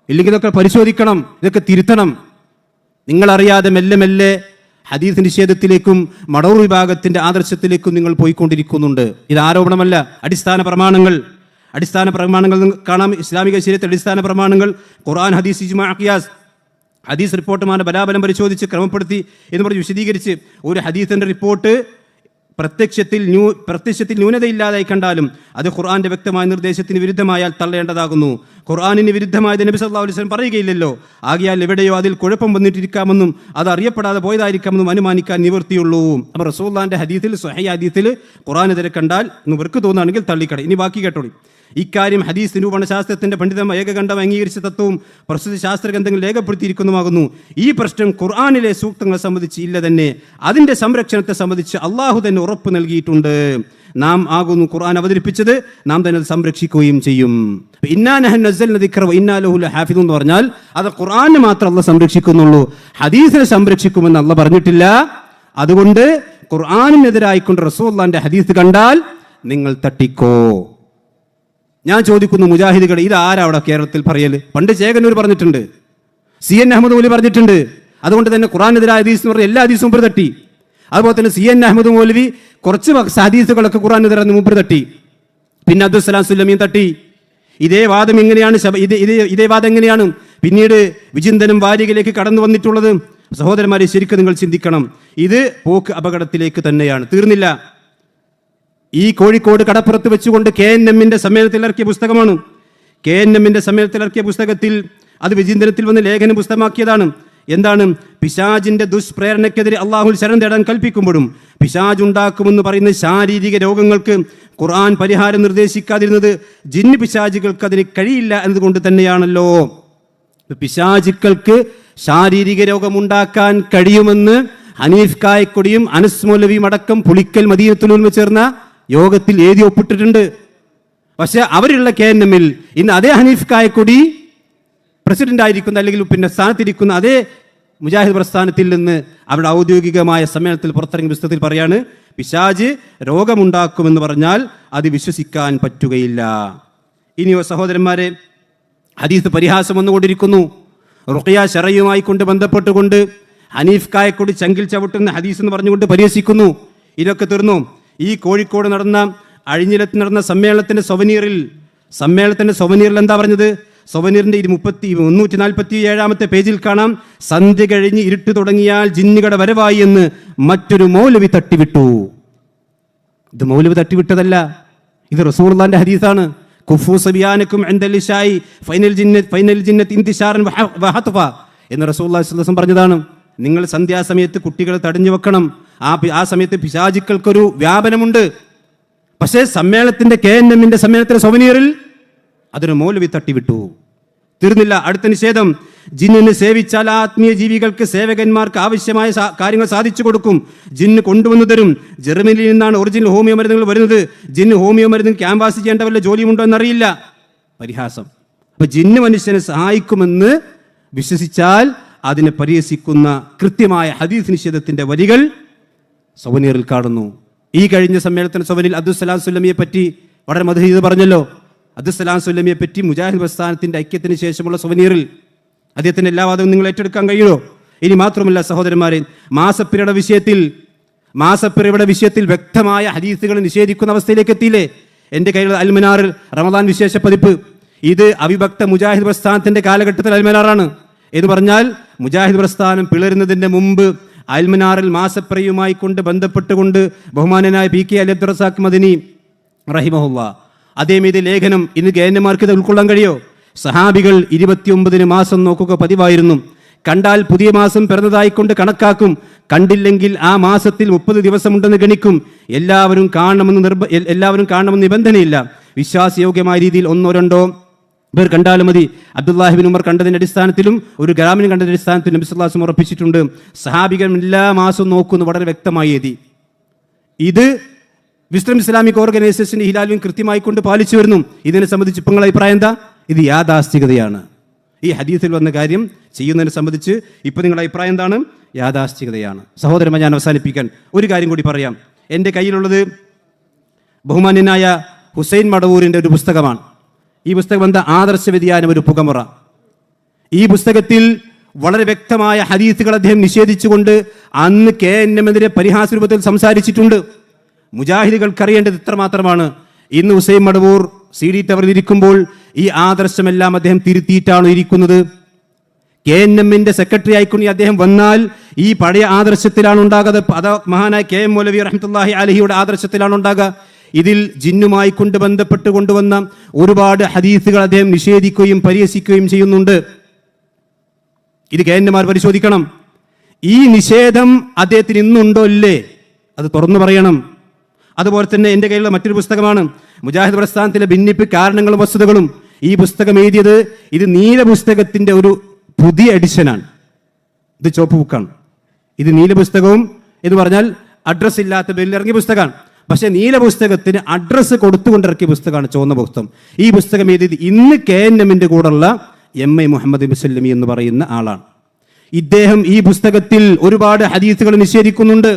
ഇല്ലെങ്കിൽ ഇതൊക്കെ പരിശോധിക്കണം, ഇതൊക്കെ തിരുത്തണം. നിങ്ങളറിയാതെ മെല്ലെ മെല്ലെ ഹദീസ് നിഷേധത്തിലേക്കും മടവൂർ വിഭാഗത്തിന്റെ ആദർശത്തിലേക്കും നിങ്ങൾ പോയിക്കൊണ്ടിരിക്കുന്നുണ്ട്. ഇത് ആരോപണമല്ല. അടിസ്ഥാന പ്രമാണങ്ങൾ കാണാം. ഇസ്ലാമിക ശരീഅത്തിന്റെ അടിസ്ഥാന പ്രമാണങ്ങൾ ഖുർആൻ, ഹദീസ്, ഇജ്മാ, ഖിയാസ്, ഹദീസ് റിപ്പോർട്ടുമാരുടെ ബലാബലം പരിശോധിച്ച് ക്രമപ്പെടുത്തി എന്ന് പറഞ്ഞ് വിശദീകരിച്ച് ഒരു ഹദീസിന്റെ റിപ്പോർട്ട് പ്രത്യക്ഷത്തിൽ ന്യൂനതയില്ലാതായി കണ്ടാലും അത് ഖുർആന്റെ വ്യക്തമായ നിർദ്ദേശത്തിന് വിരുദ്ധമായാൽ തള്ളേണ്ടതാകുന്നു. ഖുർആനിന് വിരുദ്ധമായത് നബി സല്ലല്ലാഹു അലൈഹി വസല്ലം പറയുകയില്ലല്ലോ. ആകയാൽ എവിടെയോ അതിൽ കുഴപ്പം വന്നിട്ടിരിക്കാമെന്നും അത് അറിയപ്പെടാതെ പോയതായിരിക്കാമെന്നും അനുമാനിക്കാൻ നിവൃത്തിയുള്ളൂ. അപ്പോൾ റസൂലുള്ളാഹിന്റെ ഹദീസിൽ, സ്വഹീഹ് ഹദീസിൽ ഖുർആനെതിരെ കണ്ടാൽ ഇവർക്ക് തോന്നുകയാണെങ്കിൽ തള്ളിക്കട. ഇനി ബാക്കി കേട്ടോളി. ഇക്കാര്യം ഹദീസ് നിരൂപണ ശാസ്ത്രത്തിന്റെ പണ്ഡിതം ഏകകണ്ഠം അംഗീകരിച്ച തത്വവും പ്രസ്തുത ശാസ്ത്രഗ്രന്ഥങ്ങൾ രേഖപ്പെടുത്തിയിരിക്കുന്നതുമാകുന്നു. ഈ പ്രശ്നം ഖുർആനിലെ സൂക്തങ്ങളെ സംബന്ധിച്ച് ഇല്ല തന്നെ. അതിന്റെ സംരക്ഷണത്തെ സംബന്ധിച്ച് അള്ളാഹു തന്നെ ഉറപ്പ് നൽകിയിട്ടുണ്ട്. നാം ആകുന്നു ഖുർആൻ അവതരിപ്പിച്ചത്, നാം തന്നെ അത് സംരക്ഷിക്കുകയും ചെയ്യും. ഇന്നാ നഹ്നു നസ്സൽനാ ദിക്റ വ ഇന്നാ ലഹു ലഹാഫിദൂൻ എന്ന് പറഞ്ഞാൽ അത് ഖുർആനെ മാത്രം അള്ളാഹ് സംരക്ഷിക്കുന്നുള്ളൂ, ഹദീസിനെ സംരക്ഷിക്കുമെന്ന് അള്ളാഹ് പറഞ്ഞിട്ടില്ല. അതുകൊണ്ട് ഖുർആനിനെതിരായിക്കൊണ്ട് റസൂലുള്ളാഹിന്റെ ഹദീസ് കണ്ടാൽ നിങ്ങൾ തട്ടിക്കോ. ഞാൻ ചോദിക്കുന്നു മുജാഹിദുകൾ, ഇത് ആരാ അവിടെ കേരളത്തിൽ പറയല്? പണ്ട് ചേകനൂർ പറഞ്ഞിട്ടുണ്ട്, CN അഹമ്മദ് മൗലവി പറഞ്ഞിട്ടുണ്ട്. അതുകൊണ്ട് തന്നെ ഖുർആനെതിരായ ഹദീസ് എന്ന് പറഞ്ഞ എല്ലാ ഹദീസും മുമ്പ് തട്ടി. അതുപോലെ തന്നെ CN അഹമ്മദ് മൗലവി കുറച്ച് ഹദീസുകളൊക്കെ ഖുർആനെതിരെ മുമ്പ് തട്ടി. പിന്നെ അബ്ദുസ്സലാം സുല്ലമിയും തട്ടി. ഇതേ വാദം എങ്ങനെയാണ് പിന്നീട് വിചിന്തനം വാരികയിലേക്ക് കടന്നു വന്നിട്ടുള്ളത്? സഹോദരന്മാരെ, ശരിക്കും നിങ്ങൾ ചിന്തിക്കണം. ഇത് പോക്ക് അപകടത്തിലേക്ക് തന്നെയാണ്. തീർന്നില്ല. ഈ കോഴിക്കോട് കടപ്പുറത്ത് വെച്ചുകൊണ്ട് KNMന്റെ സമ്മേളനത്തിൽ ഇറക്കിയ പുസ്തകമാണ്. KNMന്റെ സമ്മേളനത്തിൽ ഇറക്കിയ പുസ്തകത്തിൽ അത് വിചിന്തനത്തിൽ വന്ന് ലേഖനം പുസ്തകമാക്കിയതാണ്. എന്താണ്? പിശാചിന്റെ ദുഷ്പ്രേരണയ്ക്കെതിരെ അള്ളാഹുൽ ശരണം തേടാൻ കൽപ്പിക്കുമ്പോഴും പിശാജ് ഉണ്ടാക്കുമെന്ന് പറയുന്ന ശാരീരിക രോഗങ്ങൾക്ക് ഖുർആൻ പരിഹാരം നിർദ്ദേശിക്കാതിരുന്നത് ജിന്ന് പിശാചുകൾക്ക് അതിന് കഴിയില്ല എന്നതുകൊണ്ട് തന്നെയാണല്ലോ. പിശാചുക്കൾക്ക് ശാരീരിക രോഗമുണ്ടാക്കാൻ കഴിയുമെന്ന് ഹനീഫ് കായക്കൊടിയും അനസ് മൗലവിയും അടക്കം പുളിക്കൽ മദീനത്തുൽ ചേർന്ന യോഗത്തിൽ എഴുതി ഒപ്പിട്ടിട്ടുണ്ട്. പക്ഷെ അവരുള്ള KNMൽ ഇന്ന് അതേ ഹനീഫ് കായക്കൊടി പ്രസിഡന്റ് ആയിരിക്കുന്ന അല്ലെങ്കിൽ പിന്നെ സ്ഥാനത്തിരിക്കുന്ന അതേ മുജാഹിദ് പ്രസ്ഥാനത്തിൽ നിന്ന് അവരുടെ ഔദ്യോഗികമായ സമ്മേളനത്തിൽ പുറത്തിറങ്ങിയ പുസ്തകത്തിൽ പറയാണ്, പിശാച് രോഗമുണ്ടാക്കുമെന്ന് പറഞ്ഞാൽ അത് വിശ്വസിക്കാൻ പറ്റുകയില്ല. ഇനിയോ സഹോദരന്മാരെ, ഹദീസ് പരിഹാസം വന്നുകൊണ്ടിരിക്കുന്നു. റുഖിയ ശറയുമായി കൊണ്ട് ബന്ധപ്പെട്ടുകൊണ്ട് ഹനീഫ് കായക്കൊടി ചങ്കിൽ ചവിട്ടുന്ന ഹദീസ് എന്ന് പറഞ്ഞുകൊണ്ട് പരിഹസിക്കുന്നു. ഇതൊക്കെ തീർന്നു. ഈ കോഴിക്കോട് നടന്ന അഴിഞ്ഞിലത്ത് നടന്ന സമ്മേളനത്തിന്റെ സൊവനീറിൽ എന്താ പറഞ്ഞത്? സൊവനീറിന്റെ 347 പേജിൽ കാണാം, സന്ധ്യ കഴിഞ്ഞ് ഇരുട്ട് തുടങ്ങിയാൽ ജിന്നുകളുടെ വരവായി എന്ന് മറ്റൊരു മൗലവി തട്ടിവിട്ടു. ഇത് മൗലവി തട്ടിവിട്ടതല്ല, ഇത് റസൂലുള്ളാഹിന്റെ ഹദീസാണ്. കുഫു സബിയാനക്കും ഇൻദൽ ഇശാഇ ഫൈനൽ ജിന്നത്ത് ഇന്തിശാറൻ വഹത്ഫ എന്ന് റസൂലുള്ളാഹി സ്വല്ലല്ലാഹു അലൈഹി വസല്ലം പറഞ്ഞതാണ്. നിങ്ങൾ സന്ധ്യാസമയത്ത് കുട്ടികളെ തടഞ്ഞു വെക്കണം. ആ സമയത്ത് പിശാചുക്കൾക്കൊരു വ്യാപനമുണ്ട്. പക്ഷേ സമ്മേളനത്തിന്റെ KNMന്റെ സമ്മേളനത്തിലെ സൊവനീറിൽ അതൊരു മൗലവി തട്ടിവിട്ടു. തീർന്നില്ല, അടുത്ത നിഷേധം. ജിന്നിനെ സേവിച്ചാൽ ആത്മീയ ജീവികൾക്ക് സേവകന്മാർക്ക് ആവശ്യമായ കാര്യങ്ങൾ സാധിച്ചു കൊടുക്കും. ജിന്ന് കൊണ്ടുവന്നു തരും. ജർമ്മനിയിൽ നിന്നാണ് ഒറിജിനൽ ഹോമിയോ മരുന്നുകൾ വരുന്നത്. ജിന്ന് ഹോമിയോ മരുന്ന് ക്യാൻവാസ് ചെയ്യേണ്ട വല്ല ജോലിയുമുണ്ടോ എന്നറിയില്ല. പരിഹാസം. അപ്പൊ ജിന്ന് മനുഷ്യനെ സഹായിക്കുമെന്ന് വിശ്വസിച്ചാൽ അതിനെ പരിഹസിക്കുന്ന കൃത്യമായ ഹദീസ് നിഷേധത്തിന്റെ വരികൾ സൊവനീറിൽ കാണുന്നു. ഈ കഴിഞ്ഞ സമ്മേളനത്തിന് സൊവനിൽ അബ്ദുസ്സലാം സുല്ലമിയെ പറ്റി വളരെ മദ്ഹ് പറഞ്ഞല്ലോ. അബ്ദുസ്സലാം സുല്ലമിയെ പറ്റി മുജാഹിദ് പ്രസ്ഥാനത്തിന്റെ ഐക്യത്തിന് ശേഷമുള്ള സൊവനീറിൽ അദ്ദേഹത്തിന്റെ എല്ലാ വാദവും നിങ്ങൾ ഏറ്റെടുക്കാൻ കഴിയുമോ? ഇനി മാത്രമല്ല സഹോദരന്മാരെ, മാസപ്പിറയുടെ വിഷയത്തിൽ വ്യക്തമായ ഹദീസുകൾ നിഷേധിക്കുന്ന അവസ്ഥയിലേക്ക് എത്തിയില്ലേ? എൻ്റെ കയ്യിലുള്ള അൽമനാറിൽ റമദാൻ വിശേഷ പതിപ്പ്. ഇത് അവിഭക്ത മുജാഹിദ് പ്രസ്ഥാനത്തിന്റെ കാലഘട്ടത്തിൽ അൽമനാറാണ് എന്ന് പറഞ്ഞാൽ മുജാഹിദ് പ്രസ്ഥാനം പിളരുന്നതിന്റെ മുമ്പ് അൽമനാറിൽ മാസപ്പിറയുമായി കൊണ്ട് ബന്ധപ്പെട്ടുകൊണ്ട് ബഹുമാനനായ PK അലി അബ്ദുർ റസാഖ് മദനി റഹിമഹുല്ലാ അദ്ദേഹം ഇത് ലേഖനം ഇന്ന് KNMമാർക്ക് ഇത് ഉൾക്കൊള്ളാൻ കഴിയോ? സഹാബികൾ 29 മാസം നോക്കുക പതിവായിരുന്നു. കണ്ടാൽ പുതിയ മാസം പിറന്നതായിക്കൊണ്ട് കണക്കാക്കും. കണ്ടില്ലെങ്കിൽ ആ മാസത്തിൽ 30 ദിവസമുണ്ടെന്ന് ഗണിക്കും. എല്ലാവരും കാണണമെന്ന് നിബന്ധനയില്ല. വിശ്വാസയോഗ്യമായ രീതിയിൽ 1-2 പേർ കണ്ടാലും മതി. അബ്ദുല്ലാഹിബിൻ ഉമർ കണ്ടതിന്റെ അടിസ്ഥാനത്തിലും ഒരു ഗ്രാമിന് കണ്ടതിന്റെ അടിസ്ഥാനത്തിലും നബി സല്ലല്ലാഹു അലൈഹി വസല്ലം ഉറപ്പിച്ചിട്ടുണ്ട്. സഹാബികൾ എല്ലാ മാസവും നോക്കുന്നു വളരെ വ്യക്തമായി എഴുതി. ഇത് വിസ്ഡം ഇസ്ലാമിക് ഓർഗനൈസേഷന്റെ ഹിലാലും കൃത്യമായി കൊണ്ട് പാലിച്ചു വരുന്നു. ഇതിനെ സംബന്ധിച്ച് ഇപ്പം നിങ്ങളുടെ അഭിപ്രായം എന്താ? ഇത് യാഥാസ്ഥികതയാണ്. ഈ ഹദീസിൽ വന്ന കാര്യം ചെയ്യുന്നതിനെ സംബന്ധിച്ച് ഇപ്പം നിങ്ങളുടെ അഭിപ്രായം എന്താണ്? യാഥാസ്ഥികതയാണ്. സഹോദരന്മാർ, ഞാൻ അവസാനിപ്പിക്കാൻ ഒരു കാര്യം കൂടി പറയാം. എൻ്റെ കയ്യിലുള്ളത് ബഹുമാന്യനായ ഹുസൈൻ മടവൂരിൻ്റെ ഒരു പുസ്തകമാണ്. ഈ പുസ്തകം എന്താ? ആദർശ വ്യതിയാനം ഒരു പുകമുറ. ഈ പുസ്തകത്തിൽ വളരെ വ്യക്തമായ ഹദീസുകൾ അദ്ദേഹം നിഷേധിച്ചുകൊണ്ട് അന്ന് KNMനെതിരെ പരിഹാസ രൂപത്തിൽ സംസാരിച്ചിട്ടുണ്ട്. മുജാഹിദുകൾക്കറിയേണ്ടത് ഇത്ര മാത്രമാണ്. ഇന്ന് ഹുസൈൻ മടവൂർ CD ടവറിൽ ഇരിക്കുമ്പോൾ ഈ ആദർശമെല്ലാം അദ്ദേഹം തിരുത്തിയിട്ടാണ് ഇരിക്കുന്നത്. KNMന്റെ സെക്രട്ടറി ആയിക്കൊണ്ട് അദ്ദേഹം വന്നാൽ ഈ പഴയ ആദർശത്തിലാണ് ഉണ്ടാകുക. അത് മഹാനായ KM മൗലവി റഹ്മത്തുള്ളാഹി അലൈഹിയുടെ ആദർശത്തിലാണ് ഉണ്ടാകുക. ഇതിൽ ജിന്നുമായി കൊണ്ട് ബന്ധപ്പെട്ട് കൊണ്ടുവന്ന ഒരുപാട് ഹദീസുകൾ അദ്ദേഹം നിഷേധിക്കുകയും പരിഹസിക്കുകയും ചെയ്യുന്നുണ്ട്. ഇത് KNMമാർ പരിശോധിക്കണം. ഈ നിഷേധം അദ്ദേഹത്തിന് ഇന്നുണ്ടോ ഇല്ലേ? അത് തുറന്നു പറയണം. അതുപോലെ തന്നെ എൻ്റെ കയ്യിലുള്ള മറ്റൊരു പുസ്തകമാണ് മുജാഹിദ് പ്രസ്ഥാനത്തിലെ ഭിന്നിപ്പ് കാരണങ്ങളും വസ്തുതകളും. ഈ പുസ്തകം എഴുതിയത് ഇത് നീല പുസ്തകത്തിന്റെ ഒരു പുതിയ എഡിഷനാണ്. ഇത് ചുവപ്പ് ബുക്കാണ്. ഇത് നീല പുസ്തകവും എന്ന് പറഞ്ഞാൽ അഡ്രസ് ഇല്ലാത്ത പേരിൽ ഇറങ്ങിയ പുസ്തകമാണ്. പക്ഷേ നീല പുസ്തകത്തിന് അഡ്രസ്സ് കൊടുത്തുകൊണ്ടിറക്കിയ പുസ്തകമാണ് ചുവന്ന പുസ്തകം. ഈ പുസ്തകം എഴുതിയത് ഇന്ന് KNMന്റെ കൂടെയുള്ള MI മുഹമ്മദ് മുസല്ലമി എന്ന് പറയുന്ന ആളാണ്. ഇദ്ദേഹം ഈ പുസ്തകത്തിൽ ഒരുപാട് ഹദീസുകൾ നിഷേധിക്കുന്നുണ്ട്,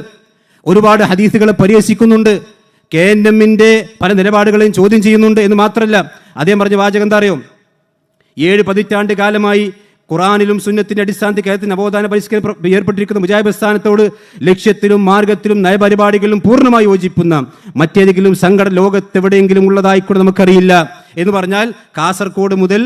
ഒരുപാട് ഹദീസുകളെ പരിഹസിക്കുന്നുണ്ട്, KNMന്റെ പല നിലപാടുകളെയും ചോദ്യം ചെയ്യുന്നുണ്ട്. എന്ന് മാത്രമല്ല, അദ്ദേഹം പറഞ്ഞ വാചകം എന്താ അറിയോ? 7 പതിറ്റാണ്ട് കാലമായി ഖുറാനിലും സുന്നത്തിന്റെ അടിസ്ഥാനത്തിൽ കേരളത്തിന് നവോത്ഥാന പരിഷ്കരണം ഏർപ്പെട്ടിരിക്കുന്ന മുജാഹിദ് പ്രസ്ഥാനത്തോട് ലക്ഷ്യത്തിലും മാർഗത്തിലും നയപരിപാടികളിലും പൂർണ്ണമായി യോജിക്കുന്ന മറ്റേതെങ്കിലും സംഘടന ലോകത്തെവിടെയെങ്കിലും ഉള്ളതായിക്കൂടെ നമുക്കറിയില്ല എന്ന് പറഞ്ഞാൽ കാസർഗോഡ് മുതൽ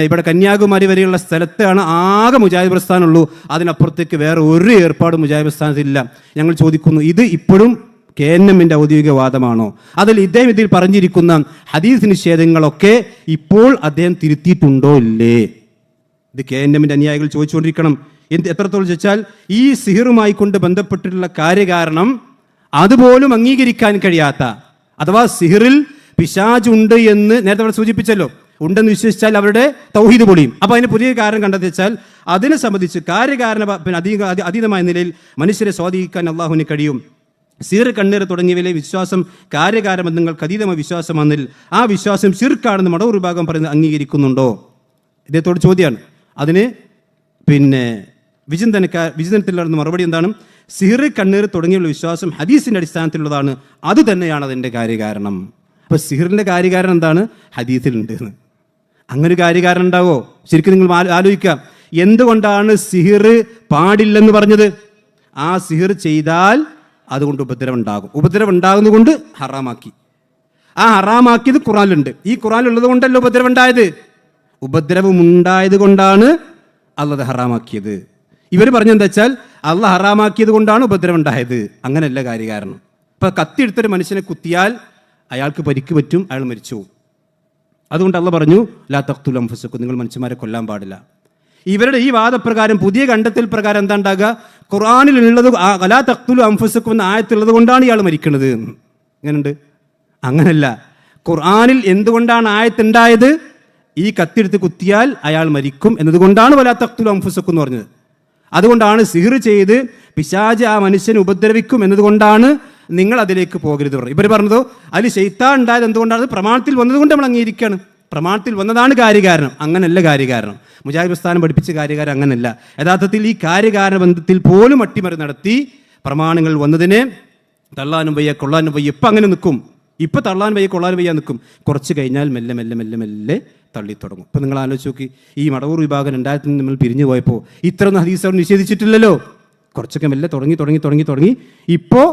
ഇവിടെ കന്യാകുമാരി വരെയുള്ള സ്ഥലത്താണ് ആകെ മുജാഹിദ് പ്രസ്ഥാനമുള്ളൂ. അതിനപ്പുറത്തേക്ക് വേറെ ഒരു ഏർപ്പാടും മുജാഹിദ് പ്രസ്ഥാനത്തിലില്ല. ഞങ്ങൾ ചോദിക്കുന്നു, ഇത് ഇപ്പോഴും KNMന്റെ ഔദ്യോഗിക വാദമാണോ? അതിൽ ഇതിൽ പറഞ്ഞിരിക്കുന്ന ഹദീസ് നിഷേധങ്ങളൊക്കെ ഇപ്പോൾ അദ്ദേഹം തിരുത്തിയിട്ടുണ്ടോ ഇല്ലേ? ഇത് KNMന്റെ അനുയായികൾ ചോദിച്ചുകൊണ്ടിരിക്കണം. എത്രത്തോളം ചോദിച്ചാൽ ഈ സിഹിറുമായി കൊണ്ട് ബന്ധപ്പെട്ടിട്ടുള്ള കാര്യകാരണം അതുപോലും അംഗീകരിക്കാൻ കഴിയാത്ത, അഥവാ സിഹിറിൽ പിശാചുണ്ട് എന്ന് നേരത്തെ അവിടെ സൂചിപ്പിച്ചല്ലോ, ഉണ്ടെന്ന് വിശ്വസിച്ചാൽ അവരുടെ തൗഹീദ് പൊളിയും. അപ്പോൾ അതിന് പുതിയ കാരണം കണ്ടെത്തിച്ചാൽ അതിനെ സംബന്ധിച്ച് കാര്യകാരണ അതീതമായ നിലയിൽ മനുഷ്യരെ സ്വാധീനിക്കാൻ അള്ളാഹുവിന് കഴിയും. സിഹിർ, കണ്ണീർ തുടങ്ങിയവയിലെ വിശ്വാസം കാര്യകാരബന്ധങ്ങൾക്ക് അതീതമായ വിശ്വാസമാണെന്നിൽ ആ വിശ്വാസം ശിർക്കാണെന്ന് മടവൂർ വിഭാഗം പറയുന്നത് അംഗീകരിക്കുന്നുണ്ടോ? ഇദ്ദേഹത്തോട് ചോദ്യമാണ്. അതിന് വിചിന്തനത്തിലുള്ള മറുപടി എന്താണ്? സിഹിർ, കണ്ണീർ തുടങ്ങിയുള്ള വിശ്വാസം ഹദീസിന്റെ അടിസ്ഥാനത്തിലുള്ളതാണ്. അത് തന്നെയാണ് അതിൻ്റെ കാര്യകാരണം. അപ്പൊ സിഹിറിന്റെ കാര്യകാരണം എന്താണ്? ഹദീസിലുണ്ട് എന്ന്. അങ്ങനെ കാര്യകാരണം ഉണ്ടാവോ? ശരിക്കും നിങ്ങൾ ആലോചിക്കുക. എന്തുകൊണ്ടാണ് സിഹിർ പാടില്ലെന്ന് പറഞ്ഞത്? ആ സിഹിർ ചെയ്താൽ അതുകൊണ്ട് ഉപദ്രവം ഉണ്ടാകും. ഉപദ്രവം ഉണ്ടാകുന്നതുകൊണ്ട് ഹറാമാക്കി. ആ ഹറാമാക്കിയത് ഖുറാനിലുണ്ട്. ഈ ഖുറാനിലുള്ളത് കൊണ്ടല്ലോ ഉപദ്രവം ഉണ്ടായത്. ഉപദ്രവം ഉണ്ടായത് കൊണ്ടാണ് അള്ളാഹ് ഹറാമാക്കിയത്. ഇവർ പറഞ്ഞെന്താ വെച്ചാൽ അള്ളാഹ് ഹറാമാക്കിയത് കൊണ്ടാണ് ഉപദ്രവം ഉണ്ടായത്. അങ്ങനെയല്ല കാര്യകാരണം. ഇപ്പൊ കത്തിയെടുത്തൊരു മനുഷ്യനെ കുത്തിയാൽ അയാൾക്ക് പരിക്ക് പറ്റും, അയാൾ മരിച്ചു പോകും. അതുകൊണ്ട് അള്ളാഹ് പറഞ്ഞു ലാ തഖ്തുലു അൻഫുസക്കും, നിങ്ങൾ മനുഷ്യന്മാരെ കൊല്ലാൻ പാടില്ല. ഇവരുടെ ഈ വാദപ്രകാരം, പുതിയ കണ്ടെത്തൽ പ്രകാരം എന്താ ഉണ്ടാകുക? ഖുർആനിലുള്ളത് ലാ തഖ്തുലു അൻഫുസക്കും എന്ന ആയത്തുള്ളത് കൊണ്ടാണ് ഇയാൾ മരിക്കുന്നത്. എങ്ങനെയുണ്ട്? അങ്ങനല്ല. ഖുർആനിൽ എന്തുകൊണ്ടാണ് ആയത്തുണ്ടായത്? ഈ കത്തിയെടുത്ത് കുത്തിയാൽ അയാൾ മരിക്കും എന്നതുകൊണ്ടാണ് വലാ തഖ്തുലു അൻഫുസക്കും എന്ന് പറഞ്ഞത്. അതുകൊണ്ടാണ് സിഹ്ർ ചെയ്ത് പിശാച് ആ മനുഷ്യനെ ഉപദ്രവിക്കും എന്നതുകൊണ്ടാണ് നിങ്ങൾ അതിലേക്ക് പോകരുത് പറഞ്ഞു. ഇവർ പറഞ്ഞതോ അതിൽ ശൈത്താൻ ഉണ്ടായത് എന്തുകൊണ്ടാണ്? പ്രമാണത്തിൽ വന്നതുകൊണ്ട് നമ്മൾ അംഗീകരിക്കുകയാണ്. പ്രമാണത്തിൽ വന്നതാണ് കാര്യകാരണം. അങ്ങനല്ല കാര്യകാരണം. മുജാഹിദ് പ്രസ്ഥാനം പഠിപ്പിച്ച കാര്യകാരണം അങ്ങനല്ല. യഥാർത്ഥത്തിൽ ഈ കാര്യകാരണ ബന്ധത്തിൽ പോലും അട്ടിമറി നടത്തി പ്രമാണങ്ങൾ വന്നതിനെ തള്ളാനും വയ്യ കൊള്ളാനും വയ്യ. ഇപ്പം അങ്ങനെ നിൽക്കും. ഇപ്പം തള്ളാൻ വയ്യ കൊള്ളാനും വയ്യ നിൽക്കും. കുറച്ച് കഴിഞ്ഞാൽ മെല്ലെ മെല്ലെ മെല്ലെ മെല്ലെ തള്ളി തുടങ്ങും. ഇപ്പം നിങ്ങൾ ആലോചിച്ച് നോക്കി, ഈ മടവൂർ വിഭാഗം 2000 നമ്മൾ പിരിഞ്ഞു പോയപ്പോൾ ഇത്രയൊന്നും ഹദീസ് അവർ നിഷേധിച്ചിട്ടില്ലല്ലോ. കുറച്ചൊക്കെ മെല്ലെ തുടങ്ങി ഇപ്പോൾ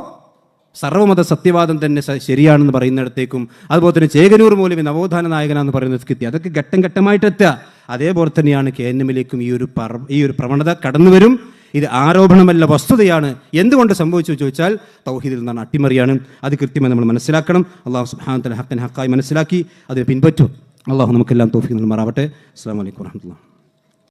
സർവ്വമത സത്യവാദം തന്നെ ശരിയാണെന്ന് പറയുന്നിടത്തേക്കും, അതുപോലെ തന്നെ ചേകനൂർ മൗലവി നവോത്ഥാന നായകനാണെന്ന് പറയുന്നത് എത്തി. അതൊക്കെ ഘട്ടം ഘട്ടമായിട്ട് എത്തുക. അതേപോലെ തന്നെയാണ് KNM-ലേക്കും ഈ ഒരു പ്രവണത കടന്നു വരും. ഇത് ആരോപണമല്ല, വസ്തുതയാണ്. എന്തുകൊണ്ട് സംഭവിച്ചു ചോദിച്ചാൽ തൗഹീദിൽ നിന്നാണ്, അട്ടിമറിയാണ്. അത് കൃത്യമായി നമ്മൾ മനസ്സിലാക്കണം. അള്ളാഹു സുബ്ഹാനഹു വ തആല ഹഖൻ ഹഖായി മനസ്സിലാക്കി അതിനെ പിൻപറ്റും. അള്ളാഹു നമുക്കെല്ലാം തൗഫീഖ് നൽകുമാറാവട്ടെ. അസ്സലാമു അലൈക്കും വറഹ്മത്തുള്ളാഹി.